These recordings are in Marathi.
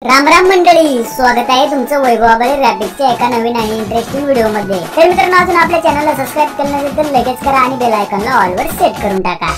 राम राम मंडळी, स्वागत आहे तुमचं वैभवाबळे ग्राफिक्सच्या एका नवीन आणि इंटरेस्टिंग व्हिडिओ मध्ये। तर मित्रांनो, अजून आपल्या चॅनलला सबस्क्राइब केलं नसेल तर लगेच करा आणि बेल आयकॉनला ऑल वर सेट करून टाका।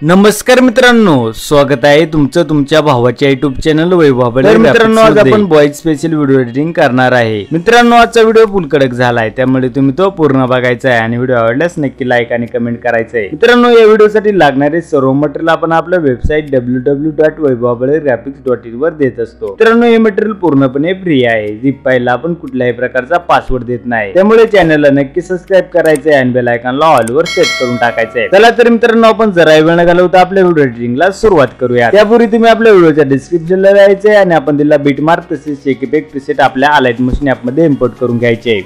नमस्कार मित्रांनो, स्वागत आहे तुमचं तुमच्या भावाच्या YouTube चॅनल वैभवाबळे। तर मित्रांनो, आज आपण बॉयज स्पेशल व्हिडिओ एडिटिंग करणार आहे। मित्रांनो, आजचा व्हिडिओ फुल कडक झाला आहे, त्यामुळे तुम्ही तो पूर्ण बघायचा आहे आणि व्हिडिओ आवडल्यास नक्की लाईक आणि कमेंट करायचं आहे। मित्रांनो, या व्हिडिओसाठी लागणारे सर्व मटेरियल आपण आपल्या वेबसाईट www.vaibhawabaleggraphics.in वर देत असतो। मित्रांनो, हे मटेरियल पूर्णपणे फ्री आहे। झिप फाईलला आपण कुठल्याही प्रकारचा पासवर्ड देत नाही, त्यामुळे चॅनलला नक्की सबस्क्राइब करायचं आहे आणि बेल आयकॉनला ऑल वर सेट करून टाकायचं आहे। चला तर मित्रांनो, आपण जरा वेळ घालवता आपल्या व्हिडिओ एडिटिंगला सुरुवात करूया। त्यापूर्वी तुम्ही आपल्या व्हिडिओच्या डिस्क्रिप्शनला जायचे आणि आपण दिलेला बिटमार्क तसेच शेक इफेक्ट प्रीसेट आपल्या अलाइट मोशन ॲप मध्ये इम्पोर्ट करून घ्यायचे।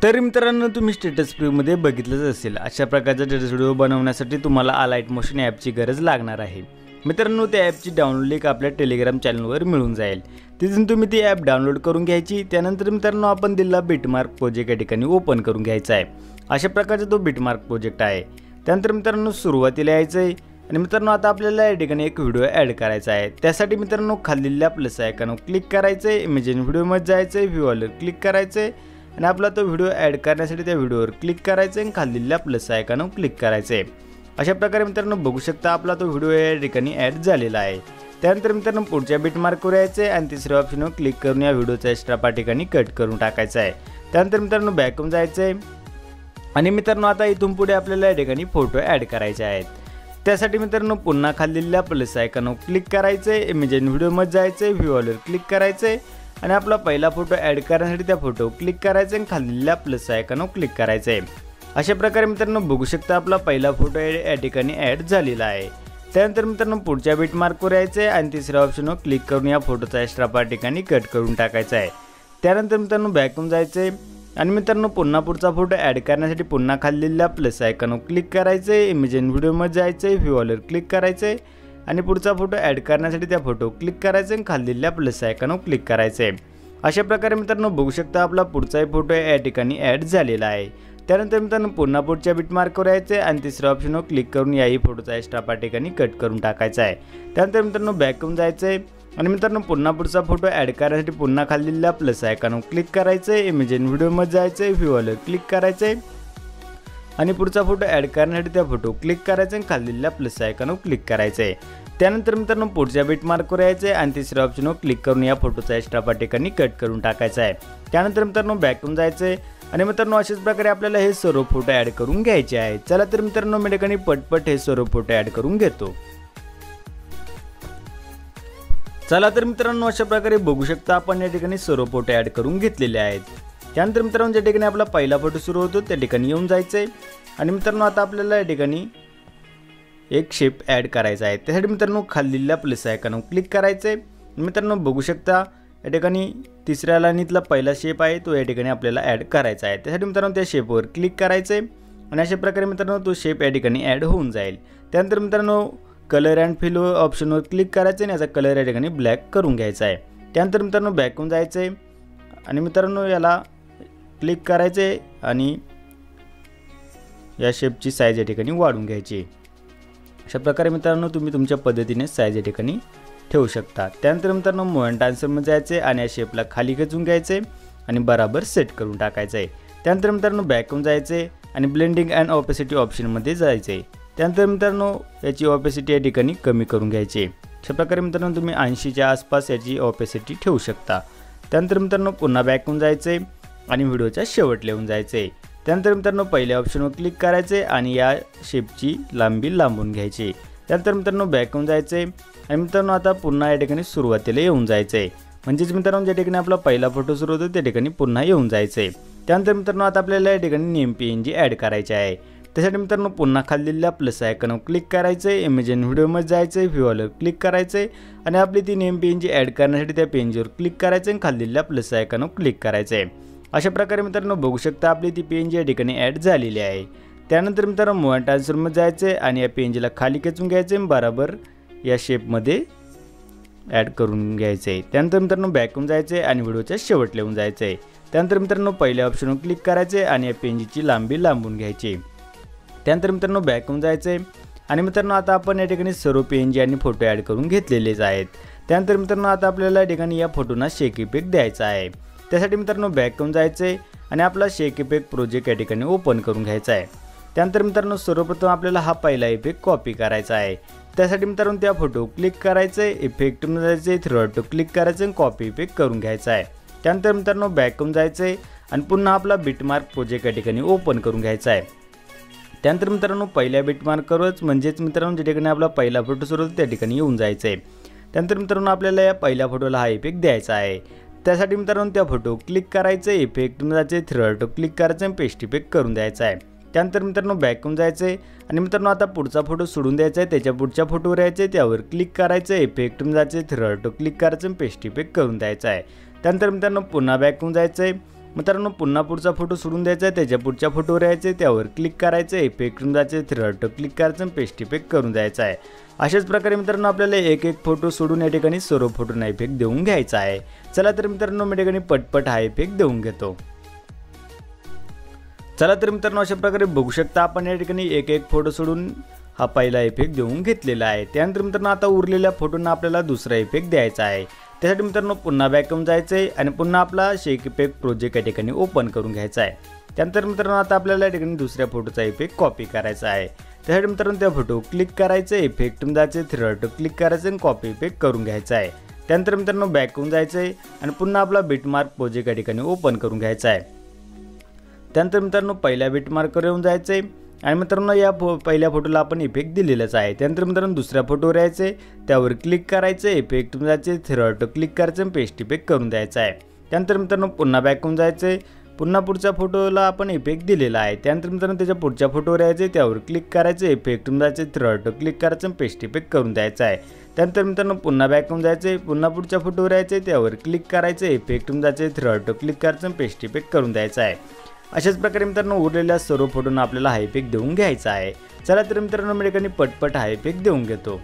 तर मित्रांनो, तुम्ही स्टेटस प्रिव्ह्यू मध्ये बघितलंच असेल, अशा प्रकारचा स्टेटस व्हिडिओ बनवण्यासाठी तुम्हाला अलाइट मोशन ॲपची गरज लागणार आहे। मित्रांनो, त्या ॲपची डाउनलोड लिंक आपल्या टेलिग्राम चॅनलवर मिळून जाईल। तिथून तुम्ही ती ॲप डाउनलोड करून घ्यायची। त्यानंतर मित्रांनो, आपण दिलेला बिटमार्क प्रोजेक्ट या ठिकाणी ओपन करून घ्यायचा आहे। अशा प्रकारचा तो बिटमार्क प्रोजेक्ट आहे। त्यानंतर मित्रांनो, सुरुवातीला यायचं आहे आणि मित्रांनो, आता आपल्याला या ठिकाणी एक व्हिडिओ ॲड करायचा आहे। त्यासाठी मित्रांनो, खालील्या प्लस आयकॉनवर क्लिक करायचं आहे, इमेज इन व्हिडिओ मध्ये जायचं आहे, व्ह्यू ऑलवर क्लिक करायचं आहे आणि आपला तो व्हिडिओ ॲड करण्यासाठी त्या व्हिडिओवर क्लिक करायचं आहे आणि खालील्या प्लस आयकॉनवर क्लिक करायचं आहे। अशा प्रकारे मित्रांनो, बघू शकता आपला तो व्हिडिओ या ठिकाणी ॲड झालेला आहे। त्यानंतर मित्रांनो, पुढच्या बिटमार्कवर यायचं आहे आणि तिसऱ्या ऑप्शनवर क्लिक करून या व्हिडिओचा एक्स्ट्रा पार्ट ठिकाणी कट करून टाकायचा आहे। त्यानंतर मित्रांनो, बॅकहून जायचं आहे आणि मित्रांनो, आता इथून पुढे आपल्याला या ठिकाणी फोटो ॲड करायचे आहेत। त्यासाठी मित्रांनो, पुन्हा खालील्या प्लस आयकॉनवर क्लिक करायचं आहे, इमेज इन व्हिडिओ मध्ये जायचं आहे, व्ह्यू ऑलवर क्लिक करायचं आहे आणि आपला पहिला फोटो ॲड करण्यासाठी त्या फोटो क्लिक करायचा आणि खालील्या प्लस आयकॉनवर क्लिक करायचं आहे। अशा प्रकारे मित्रांनो, बघू शकता आपला पहिला फोटो या ठिकाणी ॲड झालेला आहे। त्यानंतर मित्रांनो, पुढच्या बिटमार्कवर यायचं आहे आणि तिसऱ्या ऑप्शनवर क्लिक करून या फोटोचा एक्स्ट्रा पार्ट ठिकाणी कट करून टाकायचा आहे। त्यानंतर मित्रांनो, बॅकहून जायचं आहे आणि मित्रांनो, पुन्हा पुढचा फोटो ॲड करण्यासाठी पुन्हा खालील्या प्लस आयकॉनवर क्लिक करायचं आहे, इमेज इन व्हिडिओ मध्ये जायचं आहे, व्ह्यू ऑलवर क्लिक करायचं आहे आणि पुढचा फोटो ॲड करण्यासाठी त्या फोटो क्लिक करायचं आणि खालील्या प्लस आयकॉनवर क्लिक करायचं आहे। अशा प्रकारे मित्रांनो, बघू शकता आपला पुढचाही फोटो या ठिकाणी ॲड झालेला आहे। त्यानंतर मित्रांनो, पुन्हा पुढच्या बिटमार्कवर यायचं आहे आणि तिसऱ्या ऑप्शनवर क्लिक करून याही फोटोचा एक्स्ट्रा पार्ट ठिकाणी कट करून टाकायचा आहे। त्यानंतर मित्रांनो, बॅकहून जायचं आहे आणि मित्रांनो, पुन्हा पुढचा फोटो ॲड करण्यासाठी पुन्हा खालील्या प्लस आयकॉनवर क्लिक करायचं आहे, इमेज इन व्हिडिओ मध्ये जायचं आहे, व्ह्यू ऑलवर क्लिक करायचं आहे आणि पुढचा फोटो ॲड करण्यासाठी त्या फोटो क्लिक करायचा आणि खालील्या प्लस आयकॉनवर क्लिक करायचं आहे। त्यानंतर मित्रांनो, पुढच्या बिटमार्कवर यायचं आहे आणि तिसऱ्या ऑप्शनवर क्लिक करून या फोटोचा एक्स्ट्रा पार्ट ठिकाणी कट करून टाकायचा आहे। त्यानंतर मित्रांनो, बॅकहून जायचं आहे आणि मित्रांनो, अशाच प्रकारे आपल्याला हे सर्व फोटो ॲड करून घ्यायचे आहेत। चला तर मित्रांनो, मी ठिकाणी पटपट हे सर्व फोटो ॲड करून घेतो। चला तर मित्रांनो, अशा प्रकारे बघू शकता आपण या ठिकाणी सर्व फोटो ॲड करून घेतलेले आहेत। त्यानंतर मित्रांनो, ज्या ठिकाणी आपला पहिला फोटो सुरू होतो त्या ठिकाणी येऊन जायचं आहे आणि मित्रांनो, आता आपल्याला या ठिकाणी एक शेप ॲड करायचा आहे। त्यासाठी मित्रांनो, खालील्या प्लस आयकॉनवर क्लिक करायचं आहे। मित्रांनो, बघू शकता या ठिकाणी तिसऱ्या लाईनीतला पहिला शेप आहे तो या ठिकाणी आपल्याला ॲड करायचा आहे। त्यासाठी मित्रांनो, त्या शेपवर क्लिक करायचं आहे आणि अशा प्रकारे मित्रांनो, तो शेप या ठिकाणी ॲड होऊन जाईल। त्यानंतर मित्रांनो, कलर अँड फिल ऑप्शनवर क्लिक करायचं आणि याचा कलर या ठिकाणी ब्लॅक करून घ्यायचा आहे। त्यानंतर मित्रांनो, बॅकहून जायचं आहे आणि मित्रांनो, याला क्लिक करायचं आहे आणि या शेपची साईज या ठिकाणी वाढवून घ्यायची। अशा प्रकारे मित्रांनो, तुम्ही तुमच्या पद्धतीने साईज या ठिकाणी ठेवू शकता। त्यानंतर मित्रांनो, मूव्हमेंट ट्रान्सफरमध्ये जायचे आणि या शेपला खाली खेचून घ्यायचे आणि बराबर सेट करून टाकायचं आहे। त्यानंतर मित्रांनो, बॅकहून जायचे आणि ब्लेंडिंग अँड ऑपेसिटी ऑप्शनमध्ये जायचे। त्यानंतर मित्रांनो, याची ऑपेसिटी या ठिकाणी कमी करून घ्यायची। अशा प्रकारे मित्रांनो, तुम्ही 80च्या आसपास याची ऑपेसिटी ठेवू शकता। त्यानंतर मित्रांनो, पुन्हा बॅकहून जायचे आणि व्हिडिओच्या शेवटला येऊन जायचे। त्यानंतर मित्रांनो पहिल्या ऑप्शनवर क्लिक करायचे आणि या शेपची लांबी लांबून घ्यायची। त्यानंतर मित्रांनो बॅक येऊन जायचे आणि मित्रांनो आता पुन्हा या ठिकाणी सुरुवातीला येऊन जायचे, म्हणजेच मित्रांनो ज्या ठिकाणी आपला पहिला फोटो सुरू होतो त्या ठिकाणी पुन्हा येऊन जायचे। त्यानंतर मित्रांनो आता आपल्याला या ठिकाणी नेम PNG ॲड करायचे आहे। त्यासाठी मित्रांनो पुन्हा खालील प्लस आयकॉनवर क्लिक करायचे, इमेज इन व्हिडिओमध्ये जायचे, व्ह्यूवर क्लिक करायचे आणि आपली ती नेम PNG ॲड करण्यासाठी त्या PNGवर क्लिक करायचे आणि खालील प्लस आयकॉनवर क्लिक करायचे। अशा प्रकारे मित्रांनो बघू शकता आपली ती PNG या ठिकाणी ॲड झालेली आहे। त्यानंतर मित्रांनो मूव अँड ट्रान्सफरमध्ये जायचे आणि या PNGला खाली खेचून घ्यायचे बरोबर या शेपमध्ये ॲड करून घ्यायचे। त्यानंतर मित्रांनो बॅक येऊन जायचे आणि व्हिडिओच्या शेवटला येऊन जायचे। त्यानंतर मित्रांनो पहिल्या ऑप्शनवर क्लिक करायचे आणि या PNGची लांबी लांबून घ्यायची। त्यानंतर मित्रांनो बॅक येऊन जायचे आणि मित्रांनो आता आपण या ठिकाणी सर्व PNG आणि फोटो ॲड करून घेतलेलेच आहेत। त्यानंतर मित्रांनो आता आपल्याला या ठिकाणी या फोटोंना शेक इफेक्ट द्यायचा आहे। त्यासाठी मित्रांनो बॅक येऊन जायचे आणि आपला शेक इफेक्ट प्रोजेक्ट या ठिकाणी ओपन करून घ्यायचा आहे। त्यानंतर मित्रांनो सर्वप्रथम आपल्याला हा पहिला इफेक्ट कॉपी करायचा आहे। त्यासाठी मित्रांनो त्या फोटो क्लिक करायचे, इफेक्टमध्ये जायचे, थ्री डॉट क्लिक करायचे आणि कॉपी इफेक्ट करून घ्यायचा आहे। त्यानंतर मित्रांनो बॅक येऊन जायचे आणि पुन्हा आपला बिटमार्क प्रोजेक्ट या ठिकाणी ओपन करून घ्यायचा आहे। त्यानंतर मित्रांनो पहिल्या बिटमार्कवरच म्हणजेच मित्रांनो ज्या ठिकाणी आपला पहिला फोटो सुरू होतो त्या ठिकाणी येऊन जायचं आहे। त्यानंतर मित्रांनो आपल्याला या पहिल्या फोटोला हा इफेक्ट द्यायचा आहे। त्यासाठी मित्रांनो त्या फोटो क्लिक करायचे, इफेक्टमध्ये जायचे, थ्री डॉट क्लिक करायचे आणि पेस्ट इफेक्ट करून द्यायचा आहे। त्यानंतर मित्रांनो बॅक येऊन जायचे आणि मित्रांनो आता पुढचा फोटो सोडून द्यायचा आहे, त्याच्या पुढच्या फोटोवर यायचे, त्यावर क्लिक करायचे, इफेक्टमध्ये जायचे, थ्री डॉट क्लिक करायचे आणि पेस्ट इफेक्ट करून द्यायचा आहे। त्यानंतर मित्रांनो पुन्हा बॅक येऊन जायचं आहे, मित्रांनो पुन्हा पुढचा फोटो सोडून द्यायचा आहे, त्याच्या पुढच्या फोटोवर यायचे, त्यावर क्लिक करायचे, इफेक्टमध्ये जायचे, थ्री डॉट क्लिक करायचं आणि पेस्ट इफेक्ट करून द्यायचा आहे। अशाच प्रकारे मित्रांनो आपल्याला एक एक फोटो सोडून या ठिकाणी सर्व फोटोंना इफेक्ट देऊन घ्यायचा आहे। चला तर मित्रांनो मी ठिकाणी पटपट हा इफेक्ट देऊन घेतो। चला तर मित्रांनो अशा प्रकारे बघू शकता आपण या ठिकाणी एक एक फोटो सोडून हा पहिला इफेक्ट देऊन घेतलेला आहे। त्यानंतर मित्रांनो आता उरलेल्या फोटोंना आपल्याला दुसरा इफेक्ट द्यायचा आहे। त्यासाठी मित्रांनो पुन्हा बॅक येऊन जायचं आहे आणि पुन्हा आपला शेक इफेक्ट प्रोजेक्ट या ठिकाणी ओपन करून घ्यायचा आहे। त्यानंतर मित्रांनो आता आपल्याला या ठिकाणी दुसऱ्या फोटोचा इफेक्ट कॉपी करायचा आहे। त्यासाठी मित्रांनो त्या फोटो क्लिक करायचे, इफेक्टमध्ये जायचे, थ्री डॉट क्लिक करायचे आणि कॉपी इफेक्ट करून घ्यायचा आहे। त्यानंतर मित्रांनो बॅक येऊन जायचं आहे आणि पुन्हा आपला बिटमार्क प्रोजेक्ट या ठिकाणी ओपन करून घ्यायचा आहे। त्यानंतर मित्रांनो पहिल्या बिटमार्कवर येऊन जायचे आणि मित्रांनो या पहिल्या फोटोला आपण इफेक्ट दिलेलाच आहे। त्यानंतर मित्रांनो दुसऱ्या फोटोवर यायचे, त्यावर क्लिक करायचे, इफेक्टमध्ये जायचे, थ्री डॉट क्लिक करायचे आणि पेस्ट इफेक्ट करून द्यायचा आहे। त्यानंतर मित्रांनो पुन्हा बॅक येऊन जायचे, पुन्हा पुढच्या फोटोला आपण इफेक्ट दिलेला आहे। त्यानंतर मित्रांनो त्याच्या पुढच्या फोटोवर यायचे, त्यावर क्लिक करायचे, इफेक्टमध्ये जायचे, थ्री डॉट क्लिक करायचं आणि पेस्ट इफेक्ट करून द्यायचा आहे। त्यानंतर मित्रांनो पुन्हा बॅक येऊन जायचे, पुन्हा पुढच्या फोटोवर यायचे, त्यावर क्लिक करायचे, इफेक्टमध्ये जायचे, थ्री डॉट क्लिक करायचं आणि पेस्ट इफेक्ट करून द्यायचा आहे। अशाच प्रकारे मित्रांनो उरलेल्या सर्व फोटोंना आपल्याला हा इफेक्ट देऊन घ्यायचा आहे। चला तर मित्रांनो मी ठिकाणी पटपट हा इफेक्ट देऊन घेतो।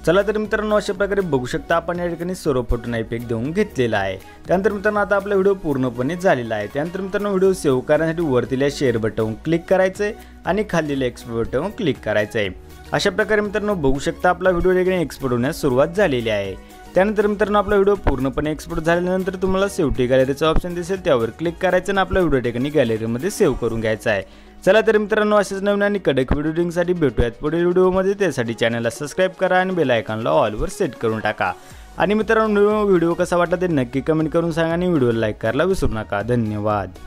चला तर मित्रांनो अशा प्रकारे बघू शकता आपण या ठिकाणी सर्व फोटोंना इफेक्ट देऊन घेतलेला आहे। त्यानंतर मित्रांनो आता आपला व्हिडिओ पूर्णपणे झालेला आहे। त्यानंतर मित्रांनो व्हिडिओ सेव्ह करण्यासाठी वरतील्या शेअर बटनवर क्लिक करायचे आणि खालील एक्सपोर्ट बटनवर क्लिक करायचे आहे। अशा प्रकारे मित्रांनो बघू शकता आपला व्हिडिओ या ठिकाणी एक्सपोर्ट होण्यास सुरुवात झालेली आहे। त्यानंतर मित्रांनो आपला व्हिडिओ पूर्णपणे एक्सपोर्ट झाल्यानंतर तुम्हाला सेव्ह टू गॅलरीचा ऑप्शन दिसेल, त्यावर क्लिक करायचं आणि आपला व्हिडिओ ठिकाणी गॅलरीमध्ये सेव्ह करून घ्यायचा आहे। चला तर मित्रांनो असेच नवीन आणि कडक व्हिडिओ रिंगसाठी भेटूयात पुढील व्हिडिओमध्ये। त्यासाठी चॅनलला सबस्क्राईब करा आणि बेल आयकॉनला ऑलवर सेट करून टाका। आणि मित्रांनो व्हिडिओ कसा वाटला ते नक्की कमेंट करून सांगा आणि व्हिडिओला लाईक करायला विसरू नका। धन्यवाद।